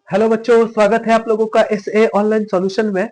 Hello बच्चों, स्वागत है आप लोगों का एसए ऑनलाइन सॉल्यूशन में।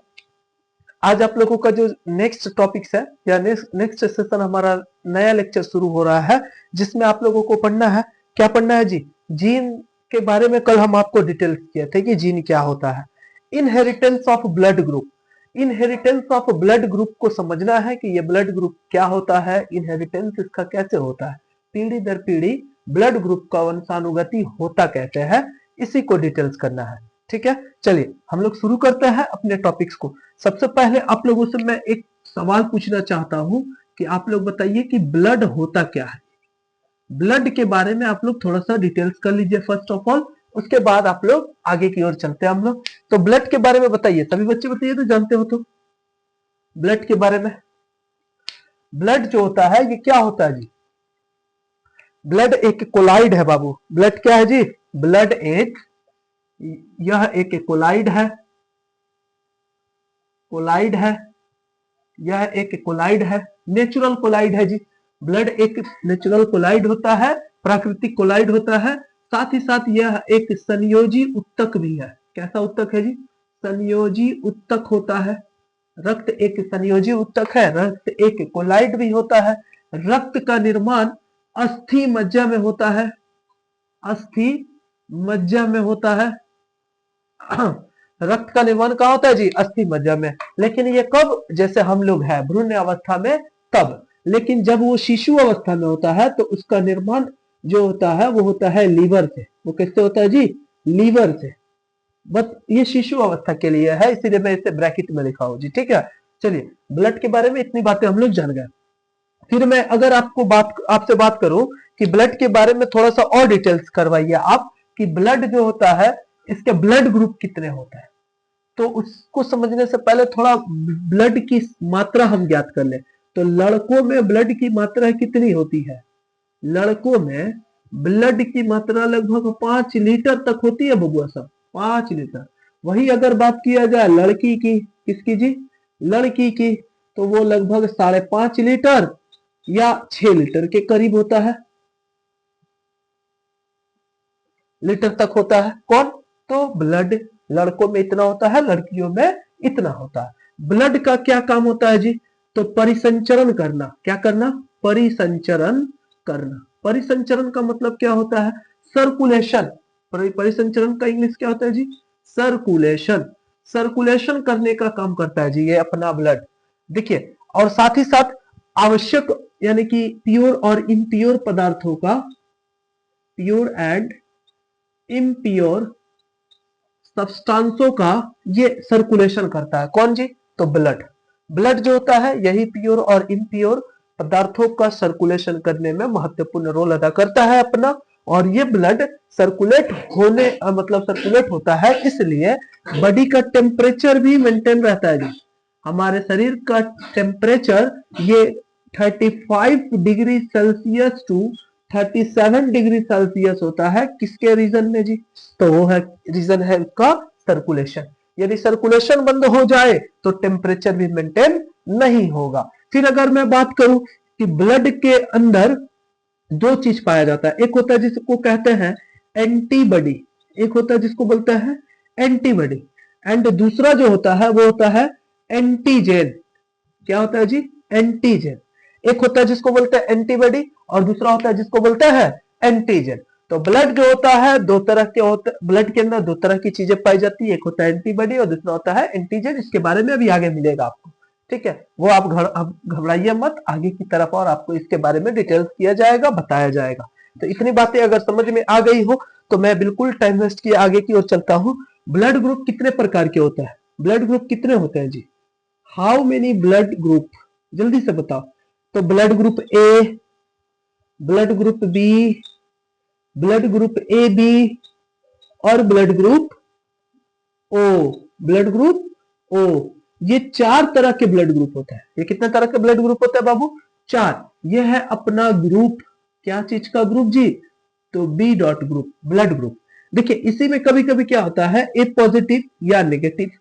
आज आप लोगों का जो नेक्स्ट टॉपिक्स है या नेक्स्ट सेशन हमारा नया लेक्चर शुरू हो रहा है, जिसमें आप लोगों को पढ़ना है। क्या पढ़ना है जी? जीन के बारे में कल हम आपको डिटेल्स किए थे कि जीन क्या होता है। Inheritance of blood group, inheritance of blood group को समझना है कि ये ब्लड ग्रुप क्या होता है, इनहेरिटेंस इसका कैसे होता है, पीढ़ी दर पीढ़ी ब्लड ग्रुप का वंशानुगति होता कैसे है, इसी को डिटेल्स करना है। ठीक है, चलिए हम लोग शुरू करते हैं अपने टॉपिक्स को। सबसे पहले आप लोगों से मैं एक सवाल पूछना चाहता हूं कि आप लोग बताइए कि ब्लड होता क्या है। ब्लड के बारे में आप लोग थोड़ा सा डिटेल्स कर लीजिए फर्स्ट ऑफ ऑल, उसके बाद आप लोग आगे की ओर चलते हैं हम लोग। तो ब्लड के बारे में बताइए, सभी बच्चे बताइए तो जानते हो तो ब्लड के बारे में। ब्लड जो होता है ये क्या होता है जी? ब्लड एक कोलाइड है बाबू। ब्लड क्या है जी? ब्लड एक, यह एक कोलाइड है, कोलाइड है, यह एक कोलाइड है, नेचुरल कोलाइड है जी। ब्लड एक नेचुरल कोलाइड होता है, प्राकृतिक कोलाइड होता है। साथ ही साथ यह एक संयोजी उत्तक भी है। कैसा उत्तक है जी? संयोजी उत्तक होता है। रक्त एक संयोजी उत्तक है, रक्त एक कोलाइड भी होता है। रक्त का निर्माण अस्थि मज्जा में होता है, अस्थि मज्जा में होता है। रक्त का निर्माण कहाँ होता है जी? अस्थि मज्जा में। लेकिन ये कब? जैसे हम लोग हैं भ्रूण अवस्था में तब। लेकिन जब वो शिशु अवस्था में होता है तो उसका निर्माण जो होता है वो होता है लीवर से। वो किससे होता है जी? लीवर से। बस ये शिशु अवस्था के लिए है, इसीलिए मैं इसे ब्रैकेट में लिखा हूं जी। ठीक है, चलिए ब्लड के बारे में इतनी बातें हम लोग जान गए। फिर मैं अगर आपसे बात करूं कि ब्लड के बारे में थोड़ा सा और डिटेल्स करवाइए आप, कि ब्लड जो होता है इसके ब्लड ग्रुप कितने होते हैं। तो उसको समझने से पहले थोड़ा ब्लड की मात्रा हम ज्ञात कर लें। तो लड़कों में ब्लड की मात्रा कितनी होती है? लड़कों में ब्लड की मात्रा लगभग 5 लीटर तक होती है बबुआ साहब, 5 लीटर। वही अगर बात किया जाए लड़की की, किसकी जी? लड़की की, तो वो लगभग 5.5 लीटर या 6 लीटर के करीब होता है, लीटर तक होता है। कौन? तो ब्लड लड़कों में इतना होता है, लड़कियों में इतना होता है। ब्लड का क्या काम होता है जी? तो परिसंचरण करना। क्या करना? परिसंचरण करना। परिसंचरण का मतलब क्या होता है? सर्कुलेशन। परिसंचरण का इंग्लिश क्या होता है जी? सर्कुलेशन। सर्कुलेशन करने का काम करता है जी ये अपना ब्लड। देखिए, और साथ ही साथ आवश्यक यानी कि प्योर और इम्प्योर पदार्थों का, प्योर एंड इम्प्योर सब्सटेंसों का ये सर्कुलेशन करता है। कौन जी? तो ब्लड। ब्लड जो होता है यही प्योर और इम्प्योर पदार्थों का सर्कुलेशन करने में महत्वपूर्ण रोल अदा करता है अपना। और ये ब्लड सर्कुलेट होने मतलब सर्कुलेट होता है, इसलिए बॉडी का टेम्परेचर भी मेंटेन रहता है जी। हमारे शरीर का टेम्परेचर ये 35 degree Celsius to 37 degree Celsius होता है। किसके रीजन में जी? तो वो है, रीजन है उसका सर्कुलेशन। यदि सर्कुलेशन बंद हो जाए तो टेम्परेचर भी मेंटेन नहीं होगा। फिर अगर मैं बात करूं कि ब्लड के अंदर दो चीज पाया जाता है, एक होता है जिसको कहते हैं एंटीबॉडी, एक होता है जिसको बोलते हैं एंटीबॉडी, एंड दूसरा जो होता है वो होता है एंटीजेन। क्या होता है जी? एंटीजेन। एक होता है जिसको बोलते हैं एंटीबॉडी और दूसरा होता है जिसको बोलते हैं एंटीजन। तो ब्लड जो होता है दो तरह के होते, ब्लड के अंदर दो तरह की चीजें पाई जाती है, एक होता है एंटीबॉडी और दूसरा होता है एंटीजन। इसके बारे में अभी आगे मिलेगा आपको। ठीक है, वो आप घबराइए मत, आगे की तरफ और आपको इसके बारे में डिटेल्स किया जाएगा, बताया जाएगा। तो इतनी बातें अगर समझ में आ गई हो तो मैं बिल्कुल टाइम वेस्ट किए आगे की ओर चलता हूं। ब्लड ग्रुप कितने प्रकार के होते हैं? ब्लड ग्रुप कितने होते हैं जी? How many blood group? जल्दी से बताओ। तो blood group A, blood group B, blood group A B और blood group O. Blood group O, ये 4 तरह के ब्लड ग्रुप होता है। ये कितने तरह के ब्लड ग्रुप होता है बाबू? 4। ये है अपना ग्रुप, क्या चीज का ग्रुप जी? तो B dot group, blood group. देखिए इसी में कभी कभी क्या होता है, ए पॉजिटिव या नेगेटिव,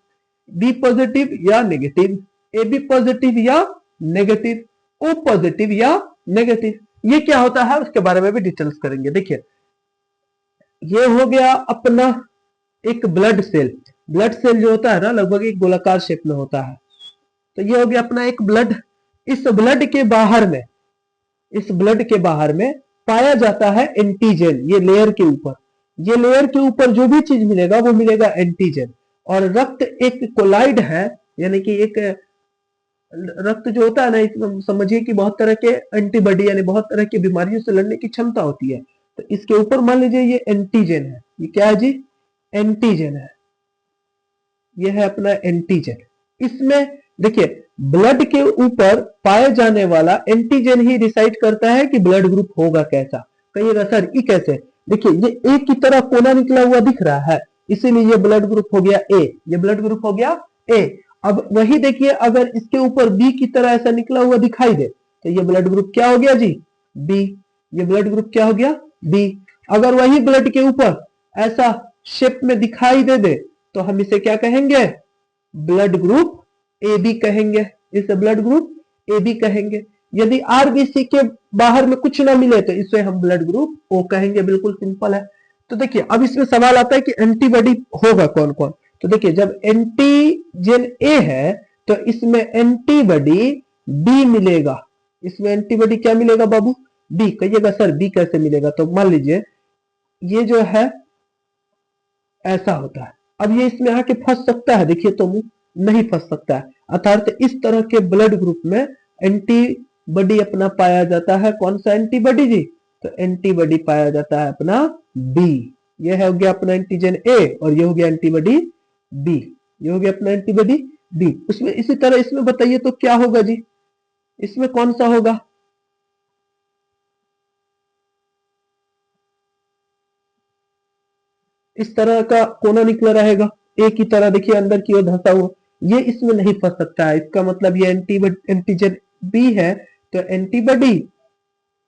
बी पॉजिटिव या नेगेटिव, ए बी पॉजिटिव या नेगेटिव, ओ पॉजिटिव या नेगेटिव। ये क्या होता है उसके बारे में भी डिटेल्स करेंगे। देखिए ये हो गया अपना एक ब्लड सेल जो होता है ना लगभग एक गोलाकार शेप में होता है। तो ये हो गया अपना एक ब्लड। इस ब्लड के बाहर में, इस ब्लड के बाहर में पाया जाता है एंटीजन। ये लेयर के ऊपर, ये लेयर के ऊपर जो भी चीज मिलेगा वो मिलेगा एंटीजन। और रक्त एक कोलाइड है, यानी कि एक रक्त जो होता है ना, इसमें समझिए कि बहुत तरह के एंटीबॉडी यानी बहुत तरह की बीमारियों से लड़ने की क्षमता होती है। तो इसके ऊपर मान लीजिए ये एंटीजन है। ये क्या है जी? एंटीजन है। ये है अपना एंटीजन। इसमें देखिए ब्लड के ऊपर पाए जाने वाला एंटीजन ही डिसाइड करता है कि ब्लड ग्रुप होगा कैसा। कहिएगा सर ये कैसे? देखिए ये ए की तरह कोना निकला हुआ दिख रहा है, इसीलिए ये ब्लड ग्रुप हो गया ए। ये ब्लड ग्रुप हो गया ए। अब वही देखिए अगर इसके ऊपर बी की तरह ऐसा निकला हुआ दिखाई दे तो ये ब्लड ग्रुप क्या हो गया जी? बी। ये ब्लड ग्रुप क्या हो गया? बी। अगर वही ब्लड के ऊपर ऐसा शेप में दिखाई दे तो हम इसे क्या कहेंगे? ब्लड ग्रुप ए बी कहेंगे। इसे ब्लड ग्रुप ए बी कहेंगे। यदि आरबीसी के बाहर में कुछ ना मिले तो इसे हम ब्लड ग्रुप ओ कहेंगे। बिल्कुल सिंपल है। तो देखिए अब इसमें सवाल आता है कि एंटीबॉडी होगा कौन कौन। तो देखिए जब एंटीजन ए है तो इसमें एंटीबॉडी बी मिलेगा। इसमें एंटीबॉडी क्या मिलेगा बाबू? बी। कहिएगा सर बी कैसे मिलेगा? तो मान लीजिए ये जो है ऐसा होता है। अब ये इसमें आके फंस सकता है? देखिए तो नहीं फंस सकता है। अर्थात इस तरह के ब्लड ग्रुप में एंटीबॉडी अपना पाया जाता है। कौन सा एंटीबॉडी जी? तो एंटीबॉडी पाया जाता है अपना बी। ये हो गया अपना एंटीजन ए और ये हो गया एंटीबॉडी बी। ये हो गया अपना एंटीबॉडी बी। उसमें इसी तरह इसमें बताइए तो क्या होगा जी? इसमें कौन सा होगा? इस तरह का कोना निकला रहेगा ए की तरह, देखिए अंदर की ओर धंसा हुआ। ये इसमें नहीं फंस सकता है। इसका मतलब ये एंटीजन बी है तो एंटीबॉडी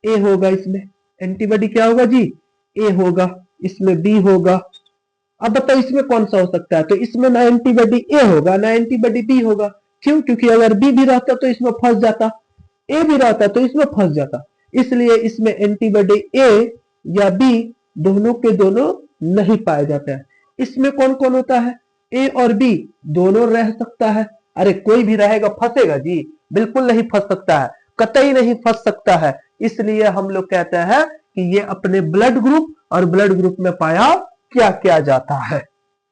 ए होगा। इसमें एंटीबॉडी क्या होगा जी? ए होगा। इसमें बी होगा। अब बताओ इसमें कौन सा हो सकता है? तो इसमें ना एंटीबॉडी ए होगा ना एंटीबॉडी बी होगा। क्यों? क्योंकि अगर बी भी रहता तो इसमें फंस जाता, ए भी रहता तो इसमें फंस जाता। इसलिए इसमें एंटीबॉडी ए या बी दोनों के दोनों नहीं पाए जाते हैं। इसमें कौन कौन होता है? ए और बी दोनों रह सकता है। अरे कोई भी रहेगा फंसेगा जी? बिल्कुल नहीं फंस सकता है, कतई नहीं फंस सकता है। इसलिए हम लोग कहते हैं कि ये अपने ब्लड ग्रुप और ब्लड ग्रुप में पाया क्या क्या जाता है।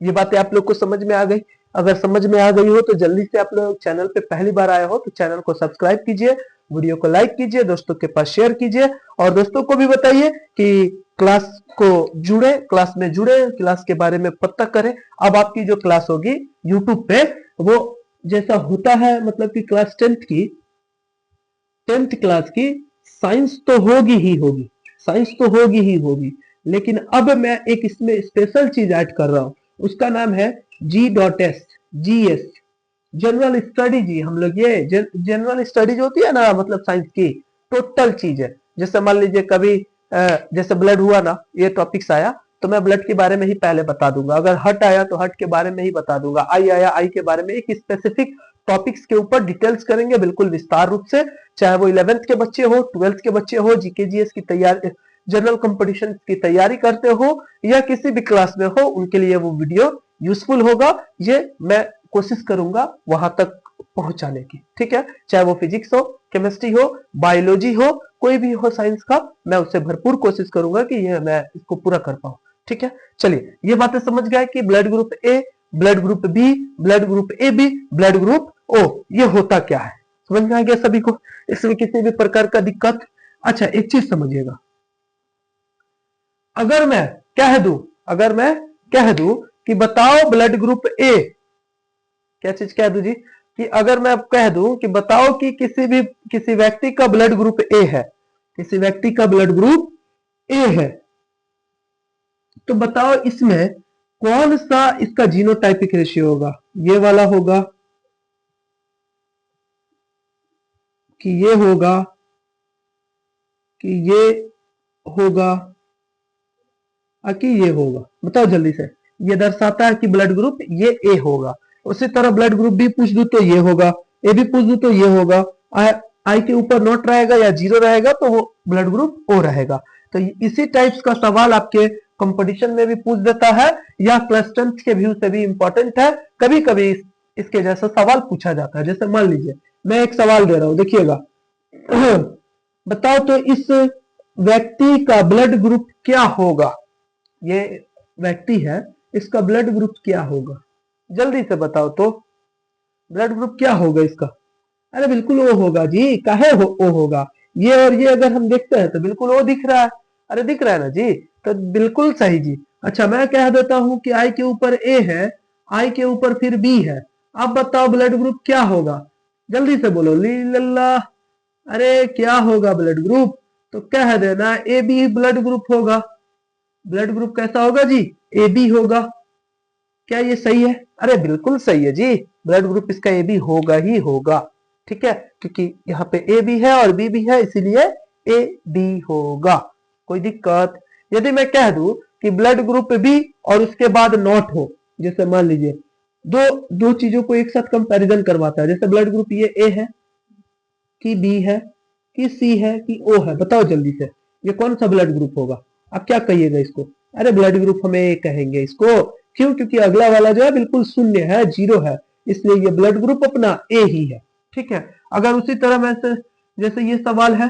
ये बातें आप लोग को समझ में आ गई? अगर समझ में आ गई हो तो जल्दी से आप लोग चैनल पे पहली बार आए हो तो चैनल को सब्सक्राइब कीजिए, वीडियो को लाइक कीजिए, दोस्तों के पास शेयर कीजिए और दोस्तों को भी बताइए कि क्लास को जुड़े, क्लास में जुड़े, क्लास के बारे में पता करें। अब आपकी जो क्लास होगी यूट्यूब पे वो जैसा होता है, मतलब कि क्लास 10th क्लास की साइंस तो होगी ही होगी, साइंस तो होगी ही होगी। लेकिन अब मैं एक इसमें स्पेशल चीज ऐड कर रहा हूं, उसका नाम है G.S GS जनरल स्टडी जी। हम लोग ये जनरल स्टडी जो होती है ना, मतलब साइंस की टोटल चीज है। जैसे मान लीजिए कभी जैसे ब्लड हुआ ना, ये टॉपिक्स आया तो मैं ब्लड के बारे में ही पहले बता दूंगा। अगर हर्ट आया तो हर्ट के बारे में ही बता दूंगा। आई आया आई के बारे में एक स्पेसिफिक टॉपिक्स के ऊपर डिटेल्स करेंगे बिल्कुल विस्तार रूप से। चाहे वो 11th के बच्चे हो, 12th के बच्चे हो, जीके जीएस की तैयारी, जनरल कंपटीशन की तैयारी करते हो या किसी भी क्लास में हो, उनके लिए वो वीडियो यूजफुल होगा। ये मैं कोशिश करूंगा वहां तक पहुंचाने की, ठीक है। चाहे वो फिजिक्स हो, केमिस्ट्री हो, बायोलॉजी हो, कोई भी हो साइंस का, मैं उससे भरपूर कोशिश करूंगा कि ये मैं इसको पूरा कर पाऊं, ठीक है। चलिए ये बातें समझ गए कि blood group A, blood group B, blood group A B, blood group O, ये होता क्या है समझ में आ गया सभी को? इसमें किसी भी प्रकार का दिक्कत? अच्छा एक चीज समझिएगा, अगर मैं कह दूं कि बताओ ब्लड ग्रुप ए, क्या चीज कह दूं जी? कि अगर मैं कह दूं कि बताओ कि किसी व्यक्ति का ब्लड ग्रुप ए है, किसी व्यक्ति का ब्लड ग्रुप ए है, तो बताओ इसमें कौन सा इसका जीनोटाइपिक रेशियो होगा? ये वाला होगा कि ये होगा कि ये होगा कि ये होगा? बताओ जल्दी से। ये दर्शाता है कि ब्लड ग्रुप ये ए होगा। उसी तरह ब्लड ग्रुप बी पूछ दूं तो ये होगा, ए भी पूछ दूं तो ये होगा। आई के ऊपर नॉट रहेगा या जीरो रहेगा तो वो ब्लड ग्रुप ओ रहेगा। तो इसी टाइप्स का सवाल आपके कंपटीशन में भी पूछ देता है या क्वेश्चन के व्यू से भी इंपॉर्टेंट है। कभी कभी इसके जैसा सवाल पूछा जाता है। जैसे मान लीजिए मैं एक सवाल दे रहा हूं, देखिएगा। बताओ तो इस व्यक्ति का ब्लड ग्रुप क्या होगा। ये व्यक्ति है, इसका ब्लड ग्रुप क्या होगा, जल्दी से बताओ तो। ब्लड ग्रुप क्या होगा इसका। अरे बिल्कुल ओ होगा जी, काहे ओ होगा। ये और ये अगर हम देखते हैं तो बिल्कुल ओ दिख रहा है। अरे दिख रहा है ना जी, तो बिल्कुल सही जी। अच्छा मैं कह देता हूं कि आई के ऊपर ए है, आई के ऊपर फिर बी है। अब बताओ ब्लड ग्रुप क्या होगा, जल्दी से बोलो। ली लल्ला, अरे क्या होगा ब्लड ग्रुप, तो कह देना ए बी ब्लड ग्रुप होगा। ब्लड ग्रुप कैसा होगा जी, ए बी होगा। क्या ये सही है। अरे बिल्कुल सही है जी, ब्लड ग्रुप इसका ए बी होगा ही होगा। ठीक है, क्योंकि यहाँ पे ए भी है और बी भी है, इसीलिए ए बी होगा। कोई दिक्कत। यदि मैं कह दूं कि ब्लड ग्रुप बी और उसके बाद नॉट हो, जैसे मान लीजिए दो चीजों को एक साथ कंपैरिजन करवाता है। जैसे ब्लड ग्रुप ये ए है कि बी है कि सी है कि ओ है, बताओ जल्दी से ये कौन सा ब्लड ग्रुप होगा। आप क्या कहिएगा इसको। अरे ब्लड ग्रुप हम ए कहेंगे इसको। क्यों, क्योंकि अगला वाला जो है बिल्कुल शून्य है, जीरो है, इसलिए ये ब्लड ग्रुप अपना ए ही है। ठीक है, अगर उसी तरह में से जैसे ये सवाल है,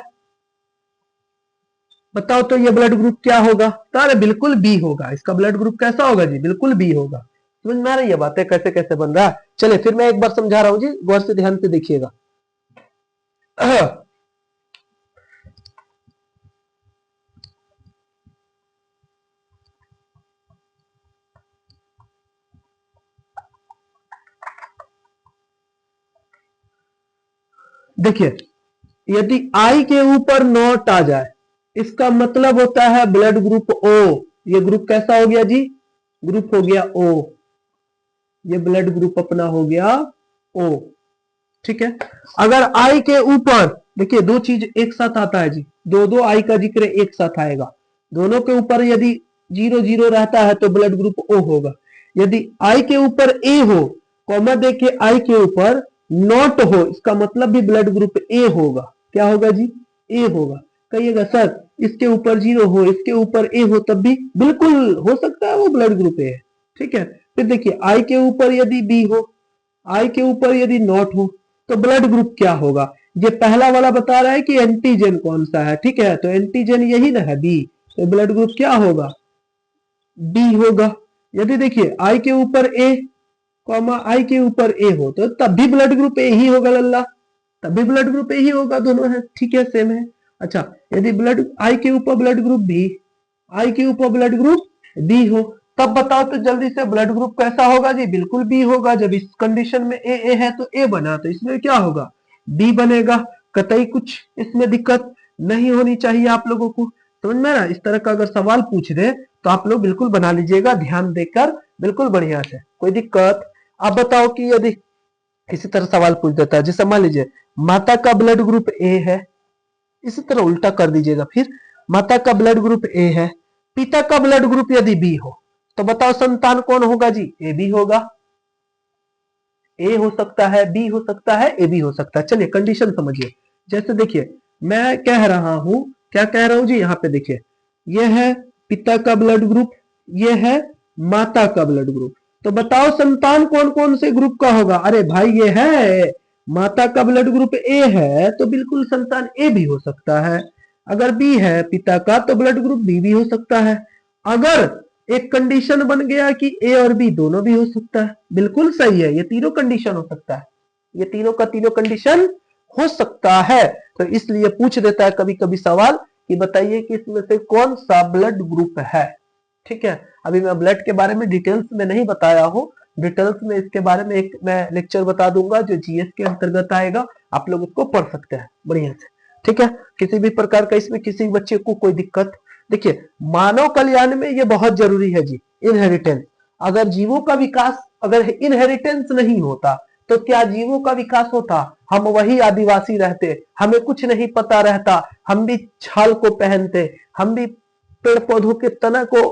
बताओ तो ये ब्लड ग्रुप क्या होगा, तो अरे बिल्कुल बी होगा। इसका ब्लड ग्रुप कैसा होगा जी, बिल्कुल बी होगा। समझ में आ रही है बातें कैसे कैसे बन रहा है। चलिए फिर मैं एक बार समझा रहा हूं जी, गौर से ध्यान से देखिएगा। देखिए यदि आई के ऊपर नॉट आ जाए, इसका मतलब होता है ब्लड ग्रुप ओ। ये ग्रुप कैसा हो गया जी, ग्रुप हो गया ओ। ये ब्लड ग्रुप अपना हो गया ओ। ठीक है, अगर आई के ऊपर, देखिए दो चीज एक साथ आता है जी, दो आई का जिक्र एक साथ आएगा। दोनों के ऊपर यदि 0 0 रहता है तो ब्लड ग्रुप ओ होगा। यदि आई के ऊपर ए हो, कॉमा देखिए आई के ऊपर नॉट हो, इसका मतलब भी ब्लड ग्रुप ए होगा। क्या होगा जी, ए होगा। कहिएगा सर इसके ऊपर 0 हो, इसके ऊपर ए हो, तब भी बिल्कुल हो सकता है वो ब्लड ग्रुप ए है। ठीक है, फिर देखिए आई के ऊपर यदि बी हो, आई के ऊपर यदि नॉट हो, तो ब्लड ग्रुप क्या होगा। ये पहला वाला बता रहा है कि एंटीजन कौन सा है। ठीक है, तो एंटीजन यही ना है बी, तो ब्लड ग्रुप क्या होगा, बी होगा। यदि देखिए आई के ऊपर ए कॉमा आई के ऊपर ए हो, तो तब भी ब्लड ग्रुप ए ही होगा लल्ला, तब भी ब्लड ग्रुप ए ही होगा, दोनों है। ठीक है, सेम है। अच्छा यदि ब्लड आई के ऊपर ब्लड ग्रुप बी, आई के ऊपर ब्लड ग्रुप बी हो, तब बताओ तो जल्दी से ब्लड ग्रुप कैसा होगा जी, बिल्कुल बी होगा। जब इस कंडीशन में ए है तो ए बना, तो इसमें क्या होगा, बी बनेगा। कतई कुछ इसमें दिक्कत नहीं होनी चाहिए आप लोगों को। समझ में ना, इस तरह का अगर सवाल पूछ दे तो आप लोग बिल्कुल बना लीजिएगा, ध्यान देकर बिल्कुल बढ़िया से, कोई दिक्कत। आप बताओ कि यदि इसी तरह सवाल पूछ देता है, जैसे मान लीजिए माता का ब्लड ग्रुप ए है, इसी तरह उल्टा कर दीजिएगा। फिर माता का ब्लड ग्रुप ए है, पिता का ब्लड ग्रुप यदि बी हो, तो बताओ संतान कौन होगा जी, ए बी होगा। ए हो सकता है, बी हो सकता है, ए बी हो सकता है। चलिए कंडीशन समझिए। जैसे देखिए मैं कह रहा हूं, क्या कह रहा हूं जी, यहाँ पे देखिए ये है पिता का ब्लड ग्रुप, ये है माता का ब्लड ग्रुप। तो बताओ संतान कौन कौन से ग्रुप का होगा। अरे भाई ये है माता का ब्लड ग्रुप ए है, तो बिल्कुल संतान ए भी हो सकता है। अगर बी है पिता का, तो ब्लड ग्रुप बी भी हो सकता है। अगर एक कंडीशन बन गया कि ए और बी दोनों भी हो सकता है, बिल्कुल सही है, ये तीनों कंडीशन हो सकता है, ये तीनों का तीनों कंडीशन हो सकता है। तो इसलिए पूछ देता है कभी कभी सवाल कि बताइए कि इसमें से कौन सा ब्लड ग्रुप है। ठीक है, अभी मैं ब्लड के बारे में डिटेल्स में नहीं बताया हूं, डिटेल्स में इसके बारे में एक मैं लेक्चर बता दूंगा जो जीएस के अंतर्गत आएगा, आप लोग उसको पढ़ सकते हैं बढ़िया से। ठीक है, किसी भी प्रकार का इसमें किसी बच्चे को कोई दिक्कत, देखिए मानव कल्याण में ये बहुत जरूरी है जी, इनहेरिटेंस। अगर जीवों का विकास, अगर इनहेरिटेंस नहीं होता तो क्या जीवों का विकास होता। हम वही आदिवासी रहते, हमें कुछ नहीं पता रहता, हम भी छाल को पहनते, हम भी पेड़ पौधों के तना को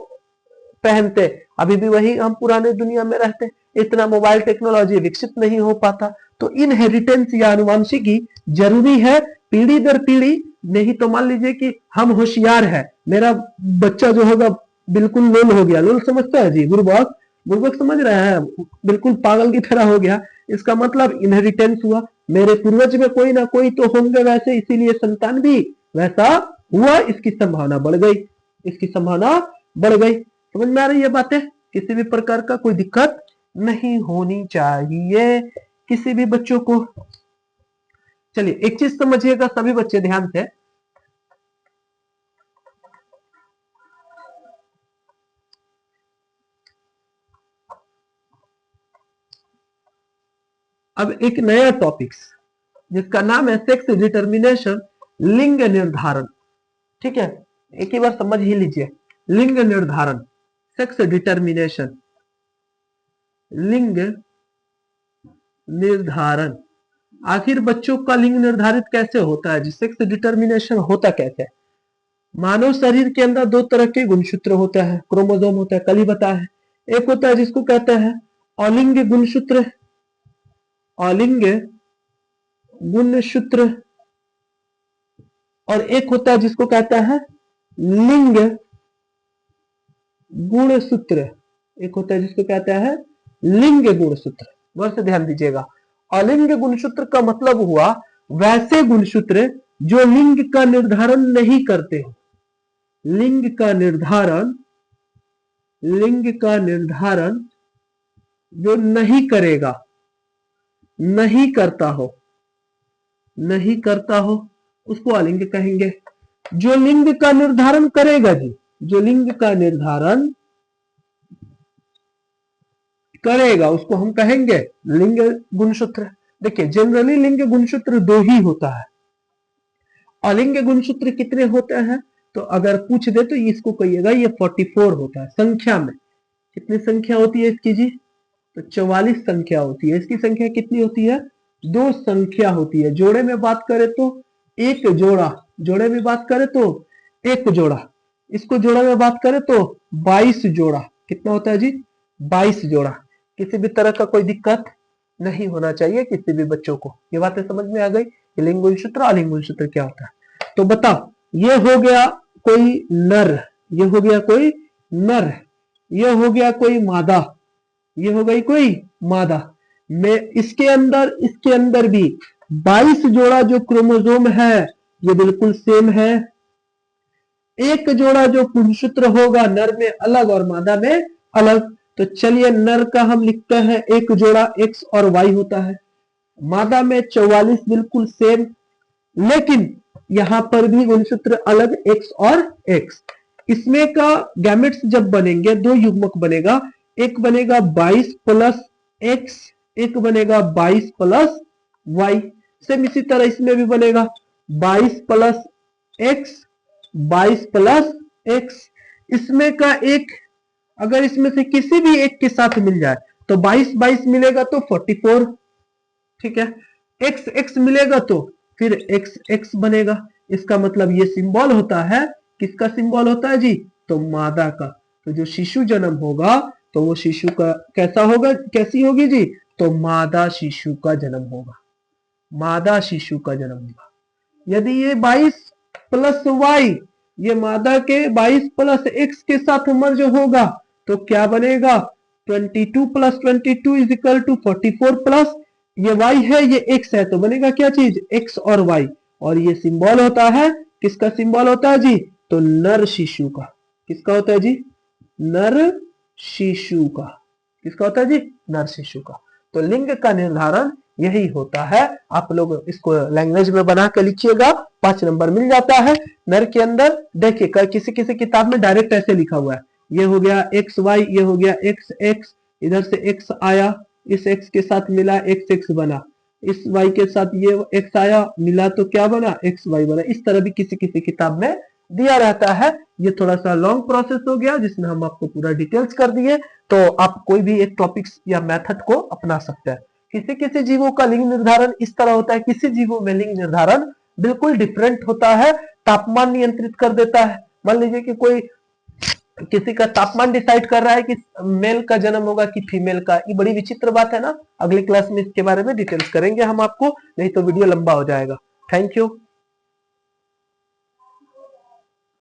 पहनते, अभी भी वही हम पुराने दुनिया में रहते, इतना मोबाइल टेक्नोलॉजी विकसित नहीं हो पाता। तो इनहेरिटेंस या आनुवंशिकी जरूरी है पीढ़ी दर पीढ़ी। नहीं तो मान लीजिए कि हम होशियार है, मेरा बच्चा जो होगा बिल्कुल लोल हो गया। लोल समझता है जी? गुरुबॉक्स, गुरुबॉक्स समझ रहे हैं? बिल्कुल पागल की तरह हो गया। इसका मतलब इनहेरिटेंस हुआ, मेरे पूर्वज में कोई ना कोई तो होंगे वैसे, इसीलिए संतान भी वैसा हुआ, इसकी संभावना बढ़ गई, इसकी संभावना बढ़ गई। समझ में आ रही है बातें? किसी भी प्रकार का कोई दिक्कत नहीं होनी चाहिए किसी भी बच्चों को। चलिए एक चीज समझिएगा सभी बच्चे ध्यान से, अब एक नया टॉपिक्स जिसका नाम है सेक्स डिटर्मिनेशन, लिंग निर्धारण। ठीक है, एक ही बार समझ ही लीजिए, लिंग निर्धारण, सेक्स डिटर्मिनेशन, लिंग निर्धारण। आखिर बच्चों का लिंग निर्धारित कैसे होता है जी? सेक्स डिटर्मिनेशन होता कैसे है? मानव शरीर के अंदर दो तरह के गुणसूत्र होते हैं, क्रोमोसोम होता है, कल ही बताया है। एक होता है जिसको कहते हैं अलिंग गुणसूत्र, अलिंग गुणसूत्र, और एक होता है जिसको कहता है लिंग गुणसूत्र, एक होता है जिसको कहता है लिंग गुणसूत्र। गौर से ध्यान दीजिएगा, अलिंग गुणसूत्र का मतलब हुआ वैसे गुणसूत्र जो लिंग का निर्धारण नहीं करते हो। लिंग का निर्धारण, लिंग का निर्धारण जो नहीं करेगा, नहीं करता हो, नहीं करता हो, उसको अलिंग कहेंगे। जो लिंग का निर्धारण करेगा जी, जो लिंग का निर्धारण करेगा उसको हम कहेंगे लिंग गुणसूत्र। देखिए जनरली लिंग गुणसूत्र दो ही होता है। अलिंग गुणसूत्र कितने होते हैं? तो अगर पूछ दे तो इसको कहिएगा ये 44 होता है संख्या में। कितनी संख्या होती है इसकी जी? तो 44 संख्या होती है। इसकी संख्या कितनी होती है? दो संख्या होती है। जोड़े में बात करें तो एक जोड़ा, जोड़े में बात करें तो एक जोड़ा, इसको जोड़ा में बात करें तो 22 जोड़ा। कितना होता है जी? 22 जोड़ा। किसी भी तरह का कोई दिक्कत नहीं होना चाहिए किसी भी बच्चों को। ये बातें समझ में आ गई कि लिंग गुणसूत्र अलिंग गुणसूत्र क्या होता है। तो बताओ, ये हो गया कोई नर, ये हो गया कोई नर, ये हो गया कोई मादा, ये हो गई कोई मादा। में इसके अंदर भी 22 जोड़ा जो क्रोमोसोम है ये बिल्कुल सेम है। एक जोड़ा जो गुणसूत्र होगा नर में अलग और मादा में अलग। तो चलिए नर का हम लिखते हैं एक जोड़ा एक्स और वाई होता है, मादा में 44 बिल्कुल सेम, लेकिन यहां पर भी गुणसूत्र अलग एक्स और एक्स। इसमें का गैमेट्स जब बनेंगे दो युग्मक बनेगा, एक बनेगा 22 प्लस एक्स, एक बनेगा 22 प्लस वाई। सेम इसी तरह इसमें भी बनेगा 22 प्लस एक्स, 22 प्लस एक्स। इसमें का एक अगर इसमें से किसी भी एक के साथ मिल जाए तो 22 22 मिलेगा तो 44। ठीक है, एक्स एक्स मिलेगा तो फिर एक्स एक्स बनेगा। इसका मतलब ये सिंबल होता है, किसका सिंबल होता है जी? तो मादा का। तो जो शिशु जन्म होगा तो वो शिशु का कैसा होगा, कैसी होगी जी? तो मादा शिशु का जन्म होगा, मादा शिशु का जन्म होगा। यदि ये 22 प्लस वाई ये मादा के 22 प्लस एक्स के साथ मर्ज होगा तो क्या बनेगा? 22 plus 22 is equal to 44 plus ये वाई है ये एक्स है, तो बनेगा क्या चीज? एक्स और वाई। और ये सिंबल होता है, किसका सिंबल होता है जी? तो नर शिशु का। किसका होता है जी? नर शिशु का। किसका होता है जी? नर शिशु का। तो लिंग का निर्धारण यही होता है। आप लोग इसको लैंग्वेज में बना के लिखिएगा, 5 नंबर मिल जाता है। नर के अंदर देखिए किसी किसी किताब में डायरेक्ट ऐसे लिखा हुआ है, ये हो गया एक्स वाई, ये हो गया एक्स एक्स, इधर से एक्स आया, इस एक्स के साथ मिला एक्स एक्स बना, इस वाई के साथ ये एक्स आया मिला तो क्या बना? एक्स वाई बना। इस तरह भी किसी किसी किताब में दिया रहता है। ये थोड़ा सा लॉन्ग प्रोसेस हो गया जिसमें हम आपको पूरा डिटेल्स कर दिए। तो आप कोई भी एक टॉपिक्स या मेथड को अपना सकते हैं। किसी किसी जीवों का लिंग निर्धारण इस तरह होता है, किसी जीवों में लिंग निर्धारण बिल्कुल डिफरेंट होता है, तापमान नियंत्रित कर देता है। मान लीजिए कि कोई किसी का तापमान डिसाइड कर रहा है कि मेल का जन्म होगा कि फीमेल का। ये बड़ी विचित्र बात है ना। अगले क्लास में इसके बारे में डिटेल्स करेंगे हम आपको, नहीं तो वीडियो लंबा हो जाएगा। Thank you.